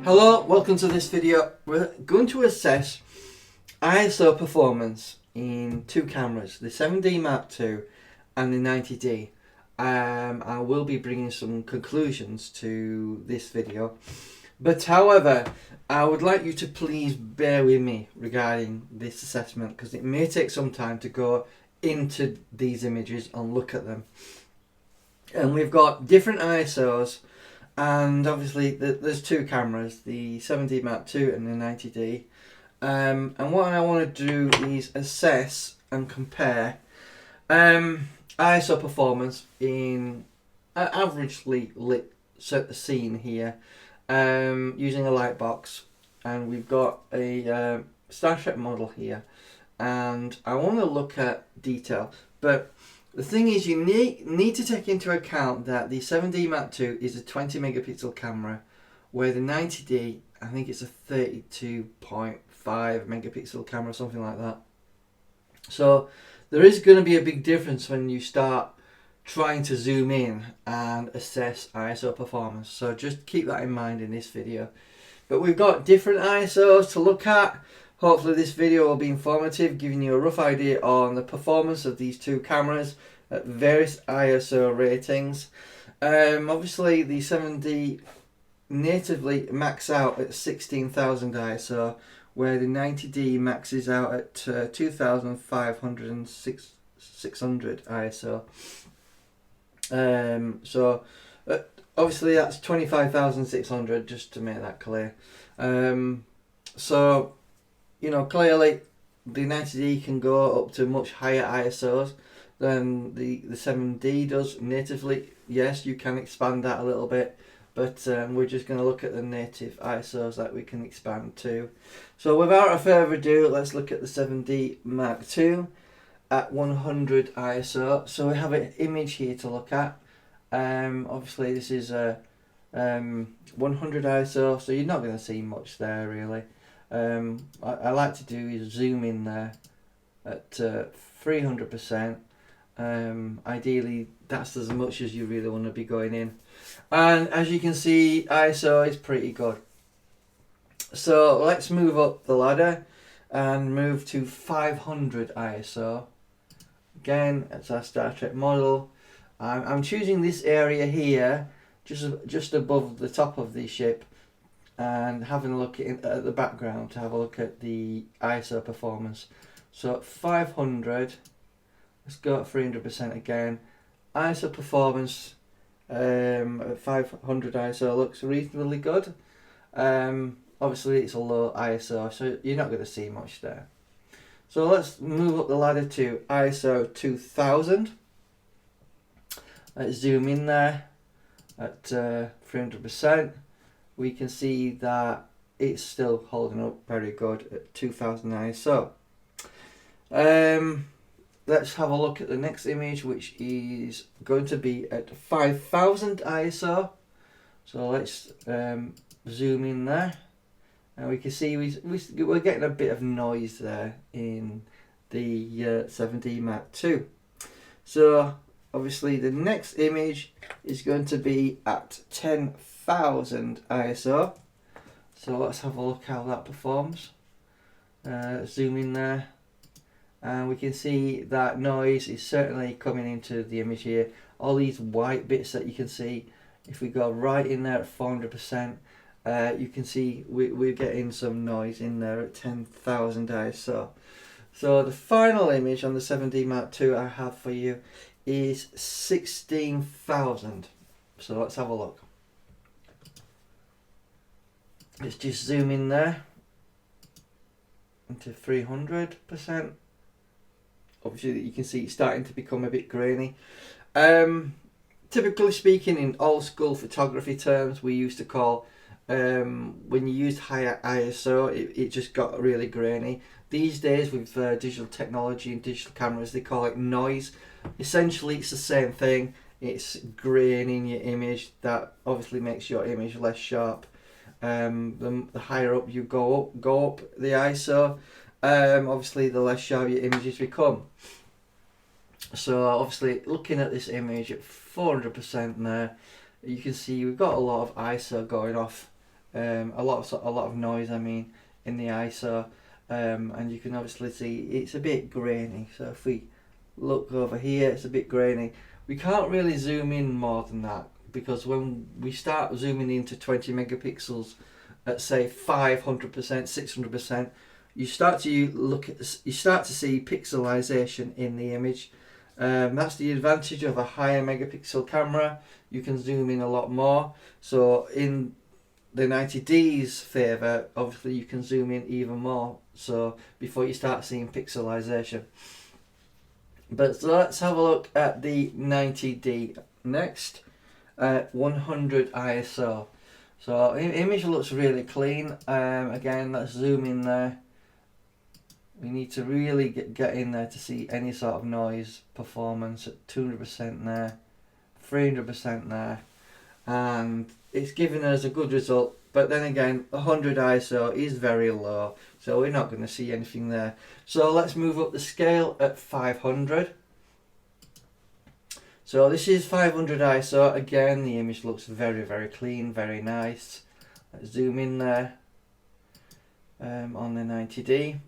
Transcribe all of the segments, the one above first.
Hello, welcome to this video. We're going to assess ISO performance in two cameras, the 7D Mark II and the 90D. I will be bringing some conclusions to this video, but however, I would like you to please bear with me regarding this assessment because it may take some time to go into these images and look at them. And we've got different ISOs. And obviously there's two cameras, the 7D Mark II and the 90D. And what I want to do is assess and compare ISO performance in an averagely lit scene here using a light box. And we've got a Star Trek model here. And I want to look at detail. But the thing is, you need to take into account that the 7D Mark II is a 20 megapixel camera, where the 90D, I think it's a 32.5 megapixel camera, something like that. So there is going to be a big difference when you start trying to zoom in and assess ISO performance. So just keep that in mind in this video. But we've got different ISOs to look at. Hopefully this video will be informative, giving you a rough idea on the performance of these two cameras at various ISO ratings. Obviously the 7D natively max out at 16,000 ISO, where the 90D maxes out at 2,500 and 600 ISO. Obviously that's 25,600, just to make that clear. So you know, clearly the 90D can go up to much higher ISOs than the 7D does natively. Yes, you can expand that a little bit, but we're just going to look at the native ISOs that we can expand to. So without further ado, let's look at the 7D Mark II at 100 ISO. So we have an image here to look at. Obviously this is a 100 ISO, so you're not going to see much there really. I like to do is zoom in there at 300%. Ideally that's as much as you really want to be going in, and as you can see ISO is pretty good. So let's move up the ladder and move to 500 ISO. Again, it's our Star Trek model. I'm choosing this area here just above the top of the ship and having a look at the background to have a look at the ISO performance. So at 500, let's go at 300% again. ISO performance at 500 ISO looks reasonably good. Obviously it's a low ISO, so you're not going to see much there. So let's move up the ladder to ISO 2000. Let's zoom in there at 300%. We can see that it's still holding up very good at 2000 ISO. Let's have a look at the next image, which is going to be at 5000 ISO. So let's zoom in there, and we can see we're getting a bit of noise there in the 7D Mark II. So obviously the next image is going to be at 10,000 ISO. So let's have a look how that performs. Zoom in there, and we can see that noise is certainly coming into the image here. All these white bits that you can see, if we go right in there at 400%, you can see we're getting some noise in there at 10,000 ISO. So the final image on the 7D Mark II I have for you is 16,000. So let's have a look. Let's just zoom in there into 300%. Obviously you can see it's starting to become a bit grainy. Typically speaking, in old school photography terms, we used to call when you used higher ISO, it just got really grainy. These days with digital technology and digital cameras, they call it noise. Essentially it's the same thing. It's graining your image. That obviously makes your image less sharp. The higher up you go up the ISO, obviously the less sharp your images become. So obviously looking at this image at 400% there, you can see we've got a lot of ISO going off a lot of noise. I mean, in the ISO, and you can obviously see it's a bit grainy. So if we look over here, it's a bit grainy. We can't really zoom in more than that, because when we start zooming into 20 megapixels at say 500%, 600%, you start to see pixelization in the image. That's the advantage of a higher megapixel camera. You can zoom in a lot more. So in the 90D's favour, obviously you can zoom in even more, so before you start seeing pixelization. But so let's have a look at the 90D next. 100 ISO. So image looks really clean. Again, let's zoom in there. We need to really get in there to see any sort of noise performance at 200% there, 300% there, and it's giving us a good result. But then again, 100 ISO is very low, so we're not going to see anything there. So let's move up the scale at 500. So this is 500 ISO. Again, the image looks very, very clean, very nice. Let's zoom in there on the 90D.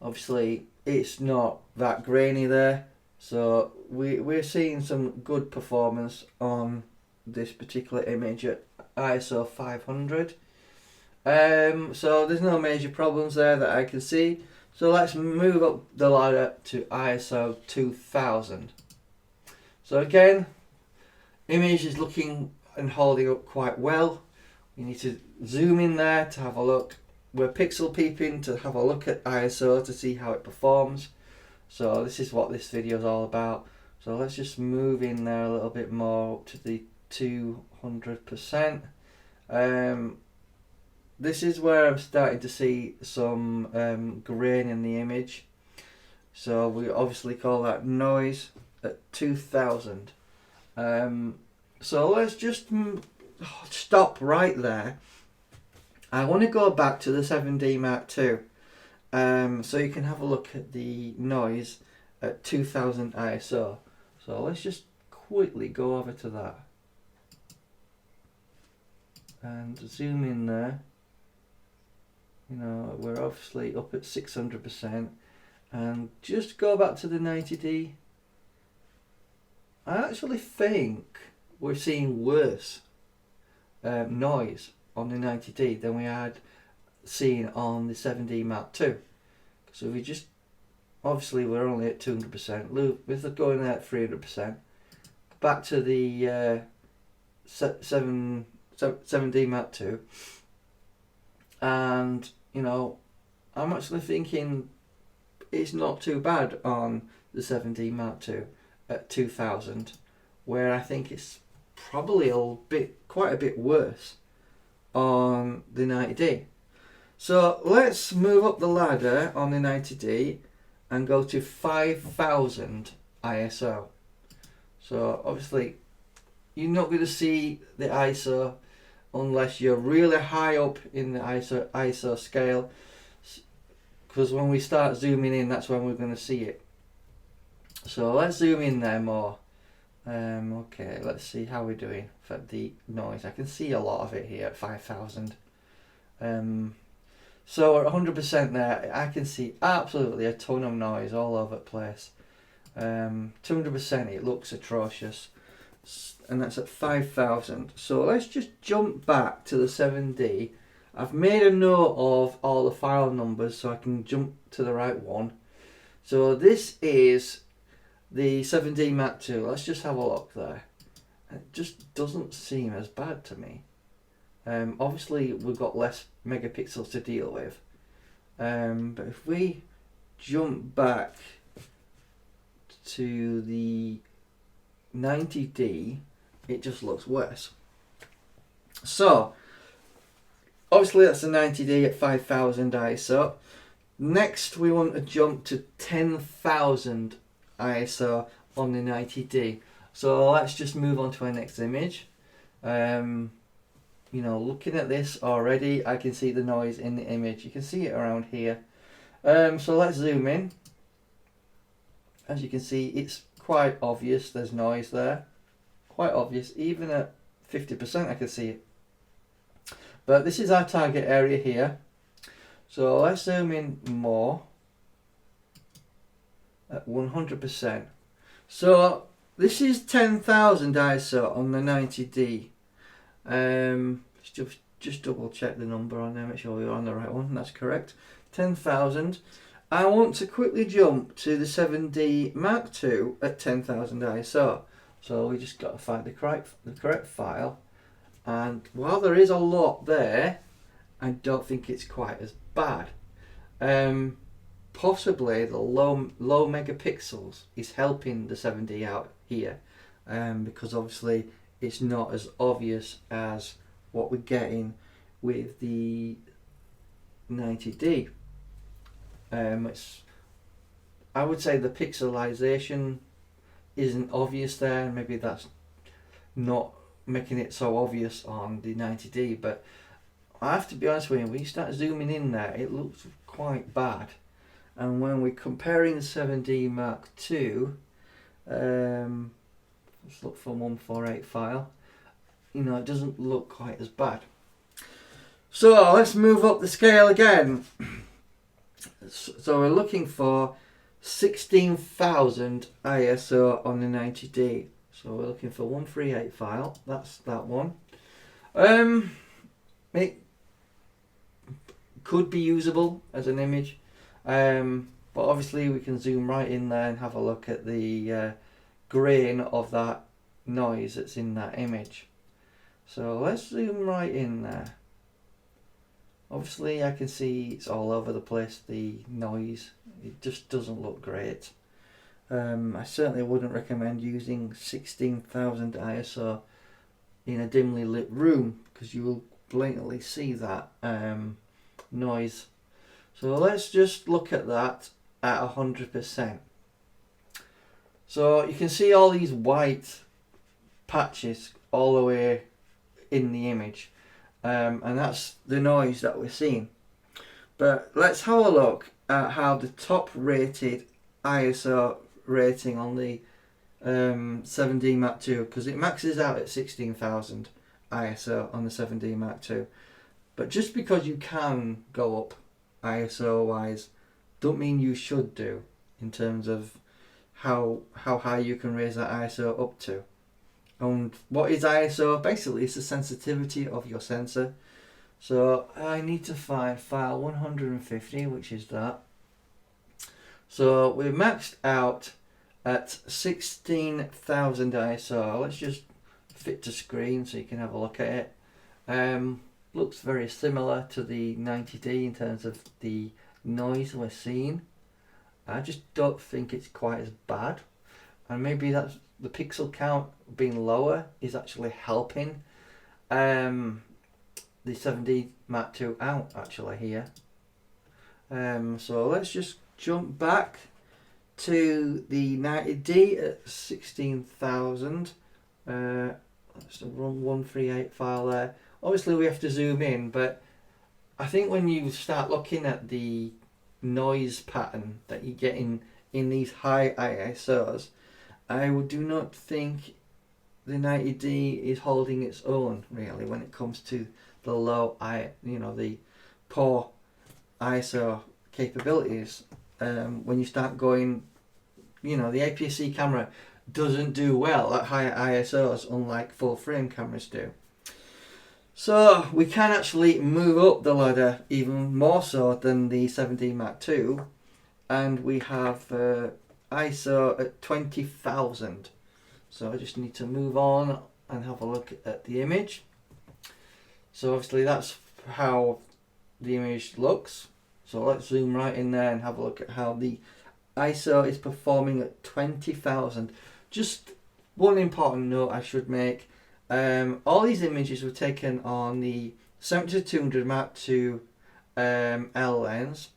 Obviously, it's not that grainy there, so we're seeing some good performance on this particular image at ISO 500. So there's no major problems there that I can see. So let's move up the ladder to ISO 2000. So again, image is looking and holding up quite well. You need to zoom in there to have a look. We're pixel peeping to have a look at ISO to see how it performs. So this is what this video is all about. So let's just move in there a little bit more up to the 200%. This is where I'm starting to see some grain in the image. So we obviously call that noise at 2000. So let's just stop right there. I want to go back to the 7D Mark II, so you can have a look at the noise at 2000 ISO. So let's just quickly go over to that and zoom in there. You know, we're obviously up at 600%, and just go back to the 90D. I actually think we're seeing worse noise on the 90D than we had seen on the 7D Mark II. So we just, obviously we're only at 200%, with going there at 300%, back to the 7D Mark II, and you know, I'm actually thinking it's not too bad on the 7D Mark II at 2000, where I think it's probably quite a bit worse on the 90D. So let's move up the ladder on the 90D and go to 5000 ISO. So obviously you're not going to see the ISO unless you're really high up in the ISO scale, because when we start zooming in, that's when we're going to see it. So let's zoom in there more. Okay, let's see how we're doing for the noise. I can see a lot of it here at 5000. So at 100% there, I can see absolutely a ton of noise all over the place. 200% it looks atrocious, and that's at 5000. So let's just jump back to the 7D. I've made a note of all the file numbers so I can jump to the right one. So this is the 7D Mark II. Let's just have a look there. It just doesn't seem as bad to me. Obviously we've got less megapixels to deal with, but if we jump back to the 90D, it just looks worse. So obviously that's the 90D at 5000 ISO. Next we want to jump to 10,000 ISO on the 90D. So let's just move on to our next image. You know, looking at this already, I can see the noise in the image. You can see it around here. So let's zoom in. As you can see, it's quite obvious there's noise there. Quite obvious. Even at 50% I can see it. But this is our target area here. So let's zoom in more at 100%. So this is 10,000 ISO on the 90D. Just double check the number on there, make sure we're on the right one. That's correct. 10,000. I want to quickly jump to the 7D Mark II at 10,000 ISO. So we just got to find the correct file. And while there is a lot there, I don't think it's quite as bad. Possibly the low megapixels is helping the 7D out here, because obviously it's not as obvious as what we're getting with the 90D. I would say the pixelization isn't obvious there. Maybe that's not making it so obvious on the 90D, but I have to be honest with you, when you start zooming in there, it looks quite bad. And when we're comparing the 7D Mark II, let's look for 148 file, you know, it doesn't look quite as bad. So let's move up the scale again. So we're looking for 16,000 ISO on the 90D. So we're looking for 138 file. That's that one. It could be usable as an image, but obviously we can zoom right in there and have a look at the grain of that noise that's in that image. So let's zoom right in there. Obviously I can see it's all over the place, the noise. It just doesn't look great. I certainly wouldn't recommend using 16,000 ISO in a dimly lit room, because you will blatantly see that noise. So let's just look at that at 100%. So you can see all these white patches all the way in the image, and that's the noise that we're seeing. But let's have a look at how the top rated ISO rating on the 7D Mark II, because it maxes out at 16,000 ISO on the 7D Mark II. But just because you can go up ISO wise, don't mean you should do, in terms of how high you can raise that ISO up to. And what is ISO? Basically it's the sensitivity of your sensor. So I need to find file 150, which is that. So we're maxed out at 16,000 ISO. Let's just fit to screen so you can have a look at it. Looks very similar to the 90D in terms of the noise we're seeing. I just don't think it's quite as bad, and maybe that's the pixel count being lower is actually helping the 7D Mark II out actually here. So let's just jump back to the 90D at 16,000. Let's run 138 file there. Obviously we have to zoom in, but I think when you start looking at the noise pattern that you get in these high ISOs, I do not think the 90D is holding its own really when it comes to the low the poor ISO capabilities. When you start going, the APS-C camera doesn't do well at higher ISOs, unlike full frame cameras do. So we can actually move up the ladder even more so than the 7D Mark II, and we have ISO at 20,000. So I just need to move on and have a look at the image. So obviously that's how the image looks. So let's zoom right in there and have a look at how the ISO is performing at 20,000. Just one important note I should make. All these images were taken on the 70-200 Mark II L lens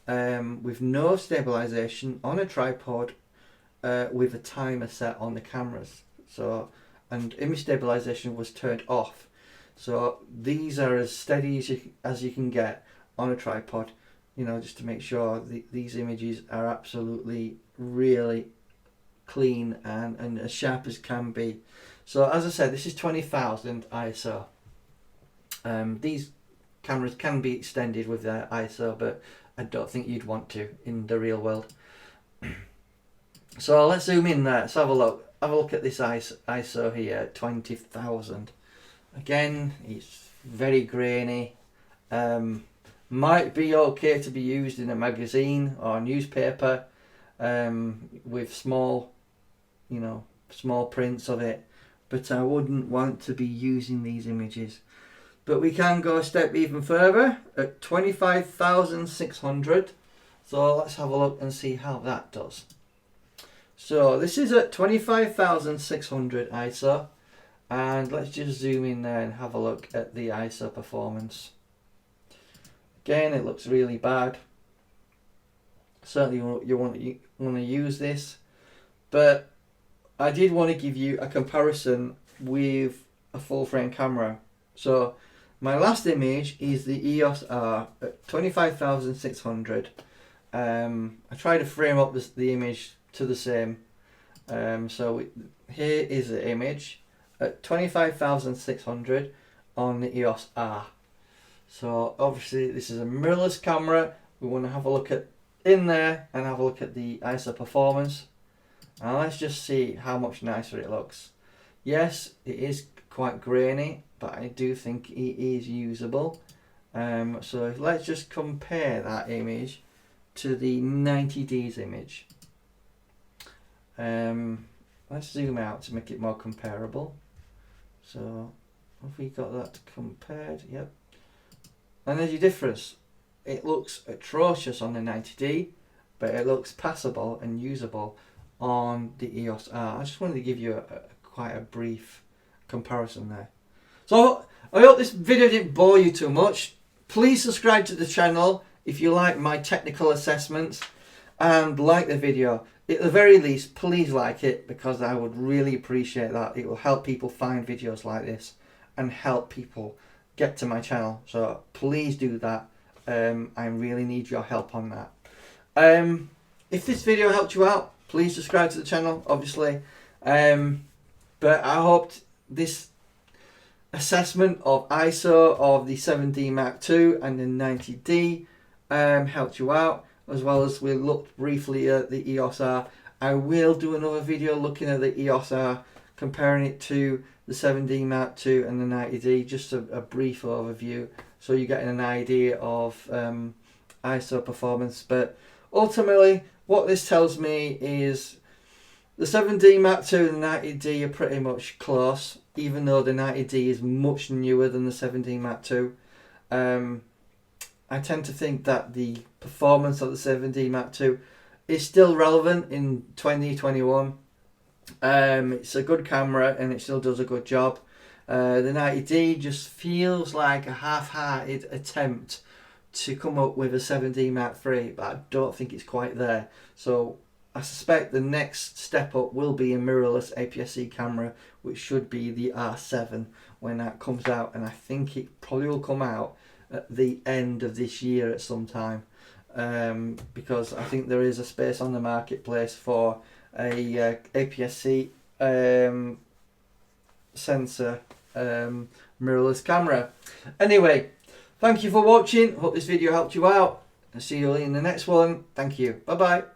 with no stabilization on a tripod with a timer set on the cameras. So, and image stabilization was turned off. So these are as steady as you can get on a tripod, just to make sure these images are absolutely really clean and as sharp as can be. So as I said, this is 20,000 ISO. These cameras can be extended with their ISO, but I don't think you'd want to in the real world. So let's zoom in there. Let's have a look. Have a look at this ISO here, 20,000. Again, it's very grainy. Might be okay to be used in a magazine or a newspaper with small, small prints of it, but I wouldn't want to be using these images. But we can go a step even further at 25,600. So let's have a look and see how that does. So this is at 25,600 ISO, and let's just zoom in there and have a look at the ISO performance. Again, it looks really bad. Certainly you want to use this, but I did want to give you a comparison with a full frame camera. So my last image is the EOS R at 25,600. I tried to frame up the image to the same. So here is the image at 25,600 on the EOS R. So obviously this is a mirrorless camera. We want to have a look at in there and have a look at the ISO performance. And let's just see how much nicer it looks. Yes, it is quite grainy, but I do think it is usable. So let's just compare that image to the 90D's image. Let's zoom out to make it more comparable. So have we got that compared? Yep. And there's your difference. It looks atrocious on the 90D, but it looks passable and usable on the EOS R. I just wanted to give you quite a brief comparison there. So I hope this video didn't bore you too much. Please subscribe to the channel if you like my technical assessments, and like the video. At the very least, please like it, because I would really appreciate that. It will help people find videos like this and help people get to my channel. So please do that. I really need your help on that. If this video helped you out, please subscribe to the channel, obviously. But I hope this assessment of ISO of the 7D Mark II and the 90D helped you out, as well as we looked briefly at the EOS R. I will do another video looking at the EOS R, comparing it to the 7D Mark II and the 90D, just a brief overview, so you're getting an idea of ISO performance. But ultimately, what this tells me is the 7D Mark II and the 90D are pretty much close, even though the 90D is much newer than the 7D Mark II. I tend to think that the performance of the 7D Mark II is still relevant in 2021. It's a good camera and it still does a good job. The 90D just feels like a half-hearted attempt to come up with a 7D Mark III, but I don't think it's quite there. So I suspect the next step up will be a mirrorless APS-C camera, which should be the R7 when that comes out, and I think it probably will come out at the end of this year at some time, because I think there is a space on the marketplace for a APS-C sensor mirrorless camera. Anyway, thank you for watching. Hope this video helped you out. I'll see you in the next one. Thank you. Bye bye.